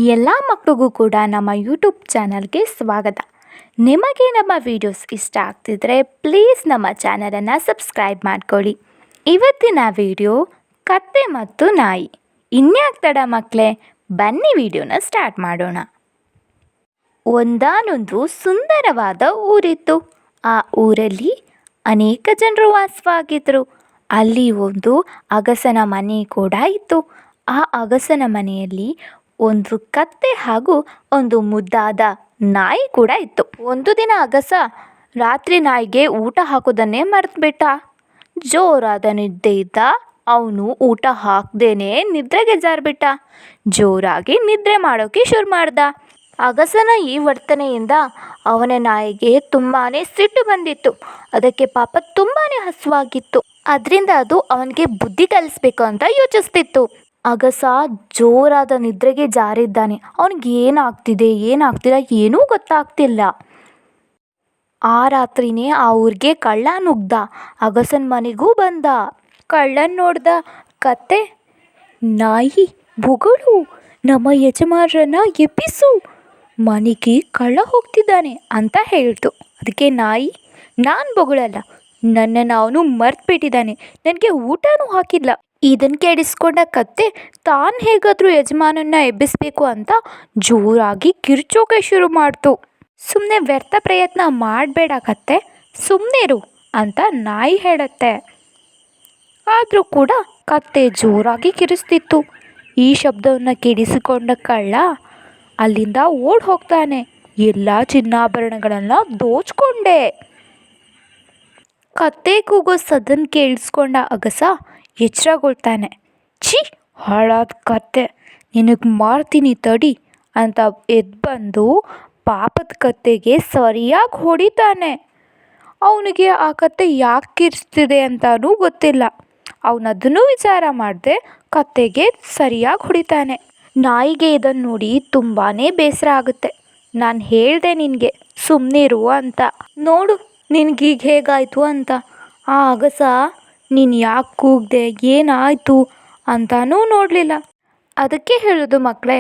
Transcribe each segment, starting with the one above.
ಎಲ್ಲ ಮಕ್ಕಳಿಗೂ ಕೂಡ ನಮ್ಮ ಯೂಟ್ಯೂಬ್ ಚಾನಲ್ಗೆ ಸ್ವಾಗತ. ನಿಮಗೆ ನಮ್ಮ ವಿಡಿಯೋಸ್ ಇಷ್ಟ ಆಗ್ತಿದ್ರೆ ಪ್ಲೀಸ್ ನಮ್ಮ ಚಾನಲನ್ನು ಸಬ್ಸ್ಕ್ರೈಬ್ ಮಾಡ್ಕೊಳ್ಳಿ. ಇವತ್ತಿನ ವಿಡಿಯೋ ಕತ್ತೆ ಮತ್ತು ನಾಯಿ. ಇನ್ಯಾಕೆ ತಡ ಮಕ್ಕಳೇ, ಬನ್ನಿ ವಿಡಿಯೋನ ಸ್ಟಾರ್ಟ್ ಮಾಡೋಣ. ಒಂದಾನೊಂದು ಸುಂದರವಾದ ಊರಿತ್ತು. ಆ ಊರಲ್ಲಿ ಅನೇಕ ಜನರು ವಾಸವಾಗಿದ್ದರು. ಅಲ್ಲಿ ಒಂದು ಅಗಸನ ಮನೆ ಕೂಡ ಇತ್ತು. ಆ ಅಗಸನ ಮನೆಯಲ್ಲಿ ಒಂದು ಕತ್ತೆ ಹಾಗೂ ಒಂದು ಮುದ್ದಾದ ನಾಯಿ ಕೂಡ ಇತ್ತು. ಒಂದು ದಿನ ಅಗಸ ರಾತ್ರಿ ನಾಯಿಗೆ ಊಟ ಹಾಕೋದನ್ನೇ ಮರೆತುಬಿಟ್ಟ. ಜೋರಾದ ನಿದ್ದೆಯಿಂದ ಅವನು ಊಟ ಹಾಕ್ದೇನೆ ನಿದ್ರೆಗೆ ಜಾರಿಬಿಟ್ಟ. ಜೋರಾಗಿ ನಿದ್ರೆ ಮಾಡೋಕೆ ಶುರು ಮಾಡ್ದ. ಅಗಸನ ಈ ವರ್ತನೆಯಿಂದ ಅವನ ನಾಯಿಗೆ ತುಂಬಾ ಸಿಟ್ಟು ಬಂದಿತ್ತು. ಅದಕ್ಕೆ ಪಾಪ ತುಂಬಾ ಹಸುವಾಗಿತ್ತು. ಅದರಿಂದ ಅದು ಅವನಿಗೆ ಬುದ್ಧಿ ಕಲಿಸ್ಬೇಕು ಅಂತ ಯೋಚಿಸ್ತಿತ್ತು. ಅಗಸ ಜೋರಾದ ನಿದ್ರೆಗೆ ಜಾರಿದ್ದಾನೆ. ಅವನಿಗೆ ಏನಾಗ್ತಿಲ್ಲ ಏನೂ ಗೊತ್ತಾಗ್ತಿಲ್ಲ. ಆ ರಾತ್ರಿನೇ ಆ ಊರಿಗೆ ಕಳ್ಳ ನುಗ್ದ. ಅಗಸನ ಮನೆಗೂ ಬಂದ. ಕಳ್ಳನ್ ನೋಡ್ದ ಕತ್ತೆ, ನಾಯಿ ಬೊಗಳು, ನಮ್ಮ ಯಜಮಾನರನ್ನ ಎಬ್ಬಿಸು, ಮನೆಗೆ ಕಳ್ಳ ಹೋಗ್ತಿದ್ದಾನೆ ಅಂತ ಹೇಳ್ತು. ಅದಕ್ಕೆ ನಾಯಿ, ನಾನು ಬೊಗಳಲ್ಲ, ನನ್ನನ್ನು ಅವನು ಮರ್ತ್ಬಿಟ್ಟಿದ್ದಾನೆ, ನನಗೆ ಊಟನೂ ಹಾಕಿಲ್ಲ. ಇದನ್ನು ಕೇಳಿಸ್ಕೊಂಡ ಕತ್ತೆ ತಾನು ಹೇಗಾದರೂ ಯಜಮಾನನ್ನ ಎಬ್ಬಿಸಬೇಕು ಅಂತ ಜೋರಾಗಿ ಕಿರ್ಚೋಕೆ ಶುರು ಮಾಡ್ತು. ಸುಮ್ಮನೆ ವ್ಯರ್ಥ ಪ್ರಯತ್ನ ಮಾಡಬೇಡ ಕತ್ತೆ, ಸುಮ್ಮನಿರು ಅಂತ ನಾಯಿ ಹೇಳುತ್ತೆ. ಆದರೂ ಕೂಡ ಕತ್ತೆ ಜೋರಾಗಿ ಕಿರಿಸ್ತಿತ್ತು. ಈ ಶಬ್ದವನ್ನು ಕೇಳಿಸಿಕೊಂಡ ಕಳ್ಳ ಅಲ್ಲಿಂದ ಓಡ್ ಹೋಗ್ತಾನೆ. ಎಲ್ಲ ಚಿನ್ನಾಭರಣಗಳನ್ನು ದೋಚ್ಕೊಂಡೆ. ಕತ್ತೆ ಕೂಗೋ ಸದನ್ ಕೇಳಿಸ್ಕೊಂಡ ಅಗಸ ಎಚ್ಚರಗೊಳ್ತಾನೆ. ಛೀ, ಹಾಳಾದ ಕತ್ತೆ, ನಿನಗೆ ಮಾಡ್ತೀನಿ ತಡಿ ಅಂತ ಎದ್ದು ಬಂದು ಪಾಪದ ಕತ್ತೆಗೆ ಸರಿಯಾಗಿ ಹೊಡಿತಾನೆ. ಅವನಿಗೆ ಆ ಕತ್ತೆ ಯಾಕೆ ಕಿರಿಸ್ತಿದೆ ಅಂತಲೂ ಗೊತ್ತಿಲ್ಲ. ಅವನದನ್ನು ವಿಚಾರ ಮಾಡದೆ ಕತ್ತೆಗೆ ಸರಿಯಾಗಿ ಹೊಡಿತಾನೆ. ನಾಯಿಗೆ ಇದನ್ನು ನೋಡಿ ತುಂಬಾ ಬೇಸರ ಆಗುತ್ತೆ. ನಾನು ಹೇಳಿದೆ ನಿನಗೆ ಸುಮ್ಮನಿರು ಅಂತ, ನೋಡು ನಿನಗೀಗ ಹೇಗಾಯಿತು ಅಂತ. ಆ ಅಗಸ ನೀನು ಯಾಕೆ ಕೂಗಿದೆ, ಏನಾಯಿತು ಅಂತಾನೂ ನೋಡಲಿಲ್ಲ. ಅದಕ್ಕೆ ಹೇಳೋದು ಮಕ್ಕಳೇ,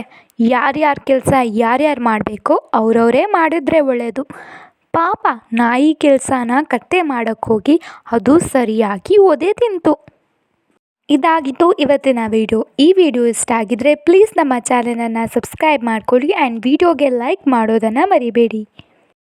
ಯಾರ್ಯಾರ ಕೆಲಸ ಯಾರ್ಯಾರು ಮಾಡಬೇಕು ಅವರವರೇ ಮಾಡಿದರೆ ಒಳ್ಳೆಯದು. ಪಾಪ ನಾಯಿ ಕೆಲಸನ ಕತ್ತೆ ಮಾಡೋಕ್ಕೋಗಿ ಅದು ಸರಿಯಾಗಿ ಒದೆ ತಿಂತು. ಇದಾಗಿತ್ತು ಇವತ್ತಿನ ವಿಡಿಯೋ. ಈ ವಿಡಿಯೋ ಇಷ್ಟ ಆಗಿದ್ರೆ ಪ್ಲೀಸ್ ನಮ್ಮ ಚಾನಲನ್ನು ಸಬ್ಸ್ಕ್ರೈಬ್ ಮಾಡ್ಕೊಳ್ಳಿ ಆ್ಯಂಡ್ ವಿಡಿಯೋಗೆ ಲೈಕ್ ಮಾಡೋದನ್ನು ಮರಿಬೇಡಿ.